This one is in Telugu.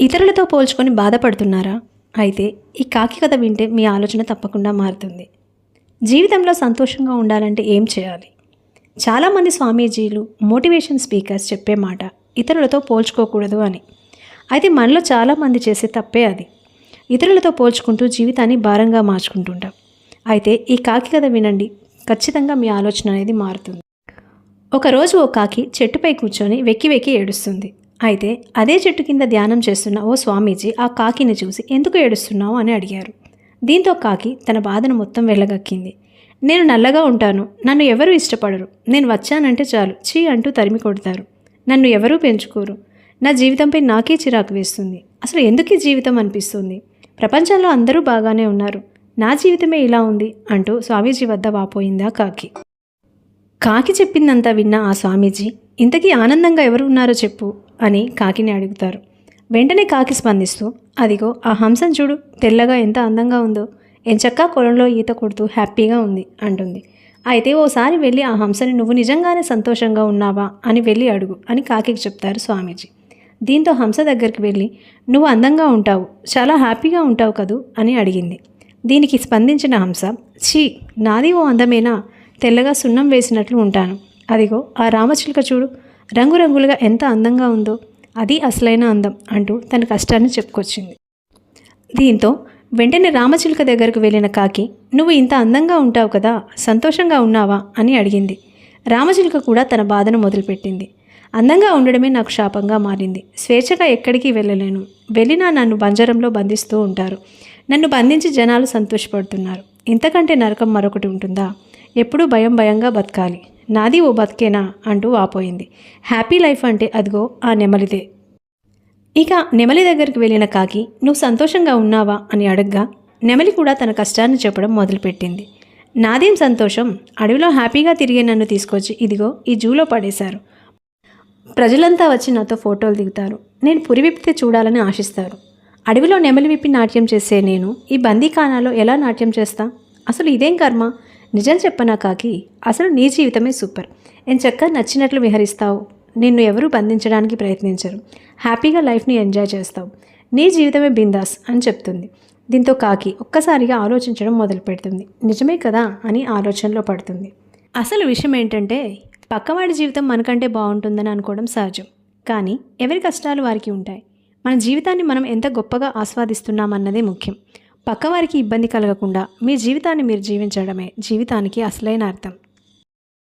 ఇతరులతో పోల్చుకొని బాధపడుతున్నారా? అయితే ఈ కాకి కథ వింటే మీ ఆలోచన తప్పకుండా మారుతుంది. జీవితంలో సంతోషంగా ఉండాలంటే ఏం చేయాలి? చాలామంది స్వామీజీలు, మోటివేషన్ స్పీకర్స్ చెప్పే మాట ఇతరులతో పోల్చుకోకూడదు అని. అయితే మనలో చాలామంది చేసే తప్పే అది. ఇతరులతో పోల్చుకుంటూ జీవితాన్ని భారంగా మార్చుకుంటుంటాం. అయితే ఈ కాకి కథ వినండి, ఖచ్చితంగా మీ ఆలోచన అనేది మారుతుంది. ఒకరోజు ఓ కాకి చెట్టుపై కూర్చొని వెక్కి వెక్కి ఏడుస్తుంది. అయితే అదే చెట్టు కింద ధ్యానం చేస్తున్న ఓ స్వామీజీ ఆ కాకిని చూసి ఎందుకు ఏడుస్తున్నావు అని అడిగారు. దీంతో కాకి తన బాధను మొత్తం వెళ్ళగక్కింది. నేను నల్లగా ఉంటాను, నన్ను ఎవరూ ఇష్టపడరు, నేను వచ్చానంటే చాలు చీ అంటూ తరిమి కొడతారు, నన్ను ఎవరూ పెంచుకోరు, నా జీవితంపై నాకే చిరాకు వేస్తుంది, అసలు ఎందుకు ఈ జీవితం అనిపిస్తుంది, ప్రపంచంలో అందరూ బాగానే ఉన్నారు, నా జీవితమే ఇలా ఉంది అంటూ స్వామీజీ వద్ద వాపోయింది ఆ కాకి. కాకి చెప్పిందంతా విన్న ఆ స్వామీజీ, ఇంతకీ ఆనందంగా ఎవరు ఉన్నారో చెప్పు అని కాకిని అడుగుతారు. వెంటనే కాకి స్పందిస్తూ, అదిగో ఆ హంసను చూడు, తెల్లగా ఎంత అందంగా ఉందో, ఎంచక్కా కొలంలో ఈత కొడుతూ హ్యాపీగా ఉంది అంటుంది. అయితే ఓసారి వెళ్ళి ఆ హంసని నువ్వు నిజంగానే సంతోషంగా ఉన్నావా అని వెళ్ళి అడుగు అని కాకికి చెప్తారు స్వామీజీ. దీంతో హంస దగ్గరికి వెళ్ళి, నువ్వు అందంగా ఉంటావు, చాలా హ్యాపీగా ఉంటావు కదూ అని అడిగింది. దీనికి స్పందించిన హంస, ఛీ, నాది ఓ అందమేనా, తెల్లగా సున్నం వేసినట్లు ఉంటాను, అదిగో ఆ రామచిలుక చూడు, రంగురంగులుగా ఎంత అందంగా ఉందో, అది అసలైన అందం అంటూ తన కష్టాన్ని చెప్పుకొచ్చింది. దీంతో వెంటనే రామచిలుక దగ్గరకు వెళ్ళిన కాకి, నువ్వు ఇంత అందంగా ఉంటావు కదా, సంతోషంగా ఉన్నావా అని అడిగింది. రామచిలుక కూడా తన బాధను మొదలుపెట్టింది. అందంగా ఉండడమే నాకు శాపంగా మారింది, స్వేచ్ఛగా ఎక్కడికి వెళ్ళలేను, వెళ్ళినా నన్ను బంజరంలో బంధిస్తూ ఉంటారు, నన్ను బంధించి జనాలు సంతోషపడుతున్నారు, ఇంతకంటే నరకం మరొకటి ఉంటుందా, ఎప్పుడూ భయం భయంగా బతకాలి, నాది ఓ బతికేనా అంటూ వాపోయింది. హ్యాపీ లైఫ్ అంటే అదిగో ఆ నెమలిదే. ఇక నెమలి దగ్గరికి వెళ్ళిన కాకి, నువ్వు సంతోషంగా ఉన్నావా అని అడగ్గా నెమలి కూడా తన కష్టాన్ని చెప్పడం మొదలుపెట్టింది. నాదేం సంతోషం, అడవిలో హ్యాపీగా తిరిగే నన్ను తీసుకొచ్చి ఇదిగో ఈ జూలో పడేశారు, ప్రజలంతా వచ్చి నాతో ఫోటోలు దిగుతారు, నేను పురి విప్పితే చూడాలని ఆశిస్తారు, అడవిలో నెమలి విప్పి నాట్యం చేసే నేను ఈ బందీఖానాలో ఎలా నాట్యం చేస్తా, అసలు ఇదేం కర్మ, నిజం చెప్పనా కాకి, అసలు నీ జీవితమే సూపర్, ఎంచక్కా నచ్చినట్లు విహరిస్తావు, నిన్ను ఎవరూ బంధించడానికి ప్రయత్నించరు, హ్యాపీగా లైఫ్ని ఎంజాయ్ చేస్తావు, నీ జీవితమే బిందాస్ అని చెప్తుంది. దీంతో కాకి ఒక్కసారిగా ఆలోచించడం మొదలు పెడుతుంది. నిజమే కదా అని ఆలోచనలో పడుతుంది. అసలు విషయం ఏంటంటే, పక్కవాడి జీవితం మనకంటే బాగుంటుందని అనుకోవడం సహజం, కానీ ఎవరి కష్టాలు వారికి ఉంటాయి. మన జీవితాన్ని మనం ఎంత గొప్పగా ఆస్వాదిస్తున్నామన్నదే ముఖ్యం. పక్కవారికి ఇబ్బంది కలగకుండా మీ జీవితాన్ని మీరు జీవించడమే జీవితానికి అసలైన అర్థం.